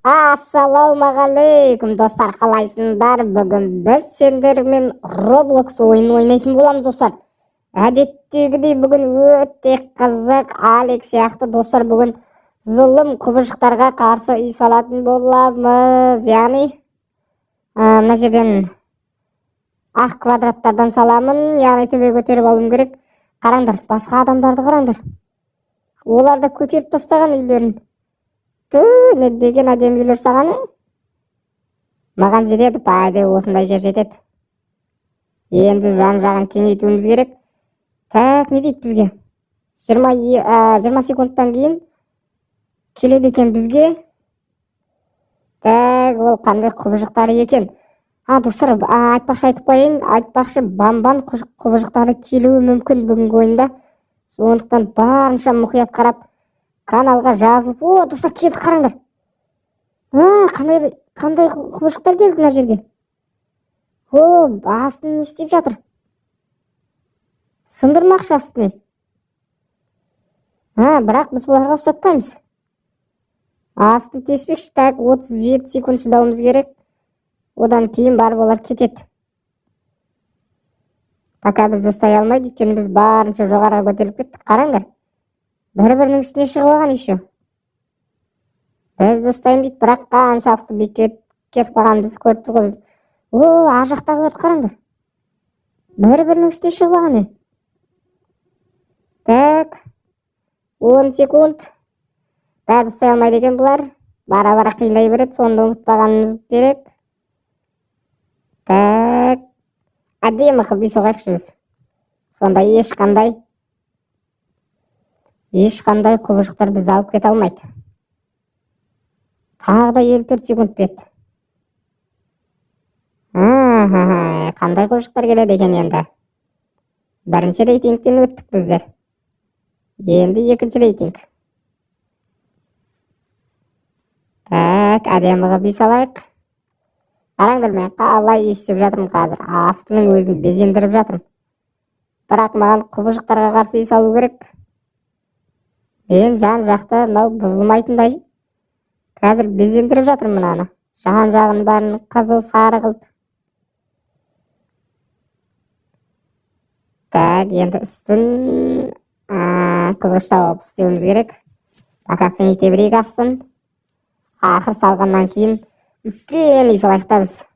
Ассалаумағалейкум достар, қалайсыңдар? Бүгін біз сендермен Roblox ойынын ойнайтын боламыз достар. Әдеттегідей бүгін өте қызық. Алекс сияқты достар, бүгін зұлым құбыжықтарға қарсы үй салатын боламыз. Яғни мына жерден ақ квадраттардан саламын, яғни төбе көтеріп алуым керек. Қараңдар, басқа адамдарды қараңдар. Олар да көтеріп тастаған үйлерін. Не деген әдемі үйлер сағаны? Маған жетеді, пайда осындай жер жетеді. Енді жан жағын кеңейтуіміз керек. Так, не дейді бізге? 20 секундтан кейін келеді екен бізге. Так, ол қандай құбыжықтары екен? Достар, айтып қояйын. Айтпақшы, бамбан құбыжықтары келуі мүмкін бүгінгі ойында. Сондықтан барынша мұқият қарап, каналға жазылып. Достар, келді, қараңдар. Қандай құбыжықтар келді мына жерге? Астын не істеп жатыр? Сындырмақшы астыны. Бірақ біз бұларға ұстатпаймыз. Астын теспекші. Так, 37 секунд шыдауымыз керек. Одан кейін барып олар кетеді. Пока бізді ұстай алмайды, өйткені біз барынша жоғарыға көтеріліп кеттік. Қараңдар. Бір-бірінің үстіне шығып алған еще. Бізді ұстайын дейді, бірақ қаншалықты бекет кетіп қалғанымызды көріп тұр ғой біз. Ар жақтағыларды қараңдар. Бір-бірінің үстіне шығып алған. Так, 10 секунд. Бәрі ұстай алмайды екен бұлар. Бара-бара қиындай береді, сонда ұмытпағанымыз керек. Так, әдемі қып үй соғайықшы біз. Сонда ешқандай құбыжықтар бізді алып кете алмайды. Тағы да 54 секунд бет. Қандай құбыжықтар келеді екен енді? Бірінші рейтингтен өттік біздер. Енді екінші рейтинг. Так, әдемі қып үй салайық. Қараңдар, мен қалай үй істеп жатырмын қазір. Астының өзін безендіріп жатырмын. Бірақ маған құбыжықтарға қарсы үй салу керек. Мен жан жақты мынау бұзылмайтындай қазір безендіріп жатырмын мынаны. Жан жағын бәрін қызыл сары қылып. Так, енді үстін қызғыштау алып істеуіміз керек. Пока кеңейте берейік астын. Ақыр салғаннан кейін үлкен үй салайық та біз.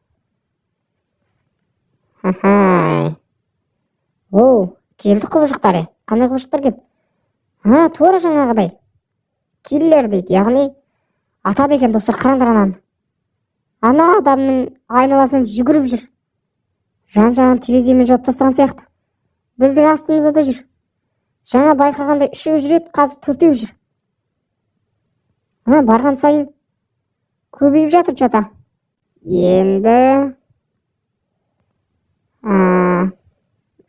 Келді құбыжықтары. Қандай құбыжықтар келді? Тура жаңағыдай. Киллер дейді, яғни атады екен достар. Қараңдар ананы. Ана адамның айналасын жүгіріп жүр. Жан-жағын тереземен жауып тастаған сияқты. Біздің астымызда да жүр. Жаңа байқағандай 3-еу жүреді, қазір 4-еу жүр. Барған сайын көбейіп жатыр жота. Енді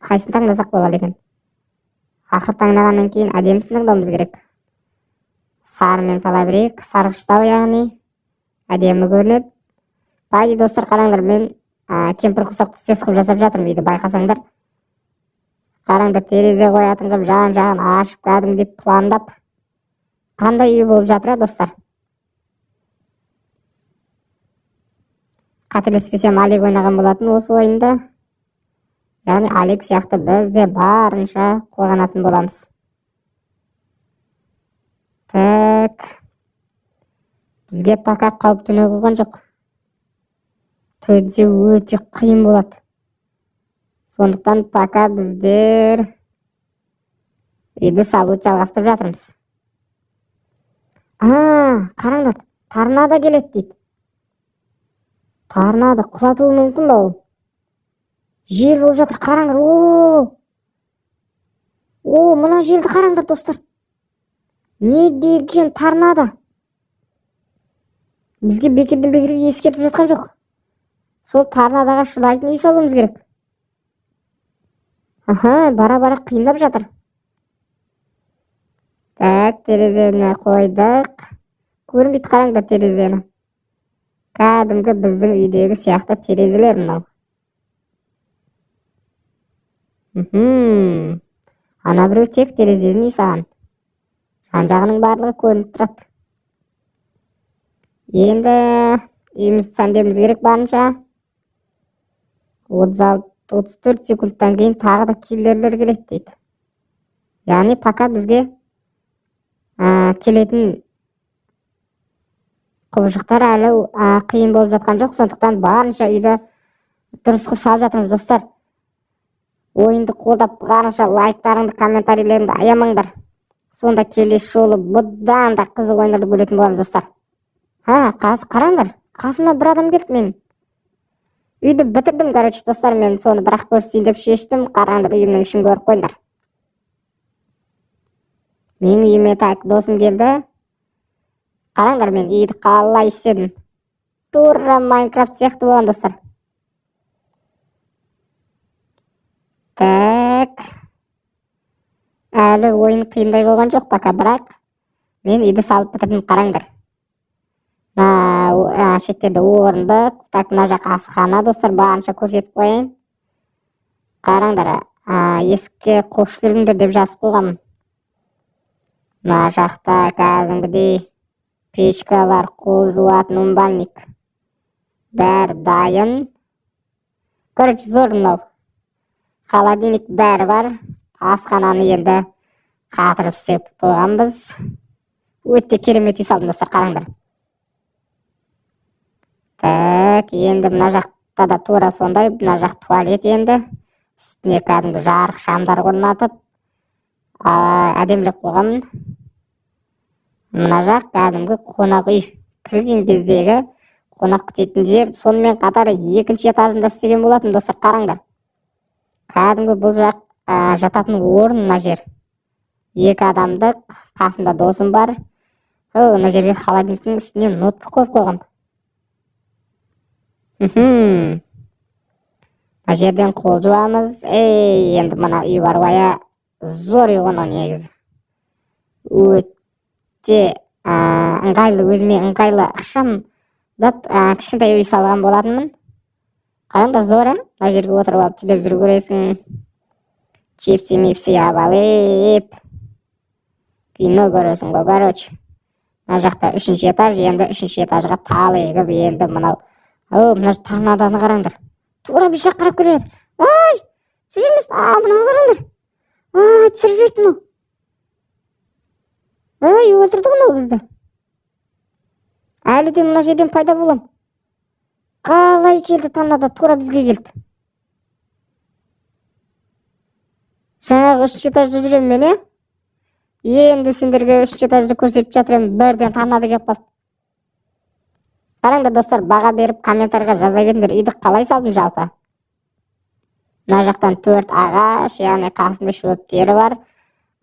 қайсын таңдасақ болады екен? Ақыр таңдағаннан кейін әдемісін таңдауымыз керек. Сарымен сала берейік. Сарғыштау, яғни әдемі көрінеді. Пайда достар, қараңдар, мен кемпір құсақты түстес қылып жасап жатырмын үйді, байқасаңдар. Қараңдар, терезе қоятын қылып, жан-жағын ашып кәдімгідей пландап. Қандай үй болып жатыр, достар? Қателеспесем, Алек ойнаған болатын осы ойында. Яғни Алек сияқты біз де барынша қорғанатын боламыз. Так, бізге пока қауіп төне қойған жоқ. Төдсе өте қиын болады. Сондықтан пока біздер үйді салуды жалғастырып жатырмыз. Қараңдар, торнадо келеді дейді. Торнадо құлатуы мүмкін ба ол? Жел болып жатыр, қараңдар. Мына желді қараңдар, достар. Не деген торнадо? Бізге бекерден бекерге ескертіп жатқан жоқ. Сол торнадоға шыдайтын үй салуымыз керек. Бара-бара қиындап жатыр. Так, терезені қойдық. Көрінбейді, қараңдар терезені. Кәдімгі біздің үйдегі сияқты терезелер мынау. Ана біреу тек терезеден үй саған. Жан жағының барлығы көрініп тұрады. Енді үйімізді сәндеуіміз керек барынша. 34 секундтан кейін тағы да киллерлер келеді дейді. Яғни пока бізге келетін құбыжықтар әлі қиын болып жатқан жоқ. Сондықтан барынша үйді дұрыс қылып салып жатырмыз достар. Ойынды қолдап барынша лайктарыңды, комментарийлеріңді аямаңдар. Сонда келесі жолы бұдан да қызық ойындарды көретін боламыз достар. Қазір қараңдар, қасыма бір адам келді мен. Үйді бітірдім, короче, достар, мен соны бірақ көрсетейін деп шештім. Қараңдар, үйімнің ішін көріп қойыңдар. Менің үйіме так досым келді. Қараңдар, мен үйді қалай істедім. Тура Майнкрафт сияқты болған достар. Так. Әлі ойын қиындай болған жоқ пока, бірақ мен үйді салып бітірдім, қараңдар. Шеттерде орындық. Так, мына жақ асхана достар, барынша көрсетіп қойын. Қараңдар, есікке қош келдіңдер деп жазып қойғанмын. Мына жақта кәдімгідей печкалар, қол жуатын умбальник. Бәрі дайын. Короче, зор мынау. Холодильник бәрі бар. Асхананы енді қатырып істеп қойғанбыз. Өте керемет үй салдым достар, қараңдар. Так, енді мына жақта да тура сондай. Мына жақ туалет енді. Үстіне кәдімгі жарық шамдар орнатып әдемілеп қойғанмын. Мына жақ кәдімгі қонақ үй. Кірген кездегі қонақ күтетін жер. Сонымен қатар екінші этажында істеген болатын достар, қараңдар. Кәдімгі бұл жақ жататын орын мына жер. 2 адамдық, қасында досым бар. Мына жерге холодильниктің үстіне ноутбук қойып қойғам. Мына жерден қол жуамыз. Енді мына үй бар бая зор үй ғана негізі. Өте ыңғайлы, өзіме ыңғайлы ықшам деп кішкентай үй салған болатынмын. Қараңдар, зор, мына жерге отырып алып телевизор көресің. Чипси-мипси алып, кино көресің ғой, короче. Мына жақта 3-ші этаж, енді 3-ші этажға талығып, енді мынау. Мына торнадоны қараңдар. Тура бейшақ қарап келе жатыр. Ай, түсірмес, мына қараңдар. Түсіріп жіберді мынау. Өлтірді мынау бізді. Әлі де мына жерден пайда болам. Қалай келді торнадо, тура бізге келді. Жаңағы 3-ші этажда жүрем мен, енді сендерге 3-ші этажды көрсетіп жатырым, бірден торнадо келіп қалды. Қараңдар достар, баға беріп комментарийға жаза кетіңдер, үйді қалай салдым жалпы. Мына жақтан 4 ағаш, яғни қасында шөптері бар.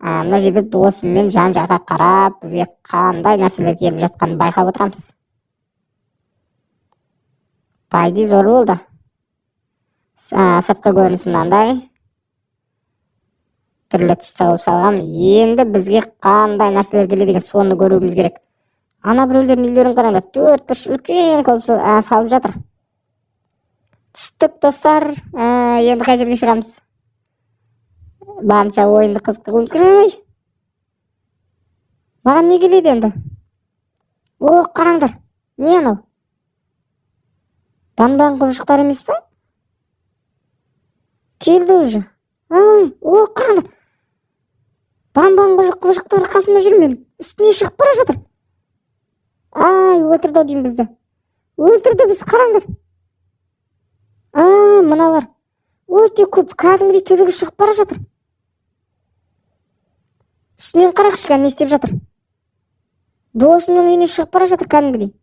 Мына жерде досыммен жан-жаққа қарап, бізге қандай нәрселер келіп жатқанын байқап отырамыз. Пайды зор болды. Сыртқы көрініс мынандай. Түрлі түсті қылып салғам. Енді бізге қандай нәрселер келеді деген соны көруіміз керек. Ана біреулердің үйлерін қараңдар, 4-3 үлкен қылып салып жатыр. Түстік достар, енді қай жерге шығамыз? Барынша ойынды қызық қылуымыз керек. Маған не келеді енді? Қараңдар, не анау? Банбан құбыжықтар емес па? Келді уже. Қараңдар. Банбан құбыжықтар қасымда жүр менің. Үстіне шығып бара жатыр. Өлтірді деймін бізді. Өлтірді біз, қараңдар. Мыналар. Өте көп, кәдімгідей төбеге шығып бара жатыр. Үстінен қарақшы, не істеп жатыр. Досымның үйіне шығып бара жатыр кәдімгідей.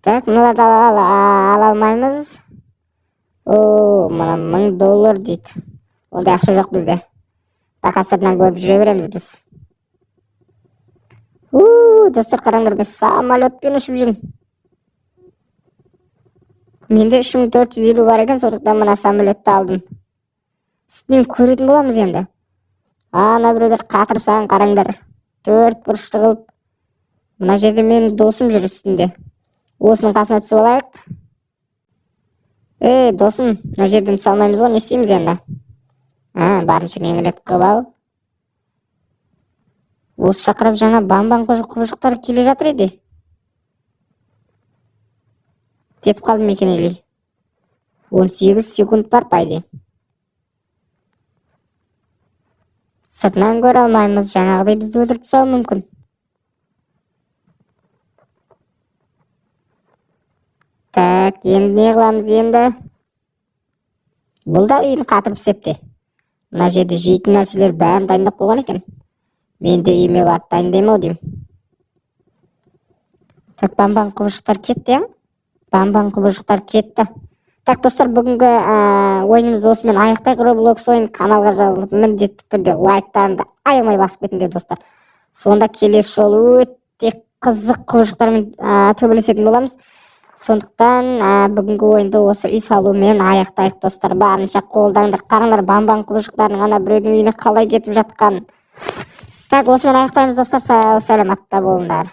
Так, мыналарды ала алмаймыз. Мына $1000 дейді. Ондай ақша жоқ бізде. Пока сыртынан көріп жүре береміз біз. Достар, қараңдар, біз самолетпен ұшып жүрмін. Менде 3450 бар екен, сондықтан мына самолетті алдым. Үстінен көретін боламыз енді. Ана біреулер қатырып саған, қараңдар. 4 бұрышты қылып. Мына жерде менің досым жүр үстінде. Осының қасына түсіп алайық. Досым, мына жерден түсе алмаймыз ғой, не істейміз енді? Барынша кеңірек қылып ал. осы шақырып жаңа бамбам құбыжықтар келе жатыр еді деп қалдым екен Eli. 18 секунд бар пайде. Сыртынан көре алмаймыз, жаңағыдай бізді өлтіріп тастауы мүмкін. Так, енді не қыламыз енді? Бұл да үйін қатырып септі. Мына жерде жейтін нәрселер бәрін дайындап қойған екен. Мен де үйіме барып дайындаймын-ау деймін. Так, бамбам құбыжықтар кетті, я? Бамбам құбыжықтар кетті. Так, достар, бүгінгі ойынымыз осымен аяқтайық. Roblox ойын каналға жазылып, міндетті түрде лайктарымды аямай басып кетіңдер, достар. Сонда келесі жолы өте қызық құбыжықтармен төбелесетін боламыз. Сондықтан бүгінгі ойынды осы үй салумен аяқтайық, достар. Барынша қолдаңдар. Қараңдар, бамбам құбыжықтарының ана біреудің үйіне қалай кетіп жатқан. Так, осымен аяқтаймыз, достар. Сау саламатта болыңдар.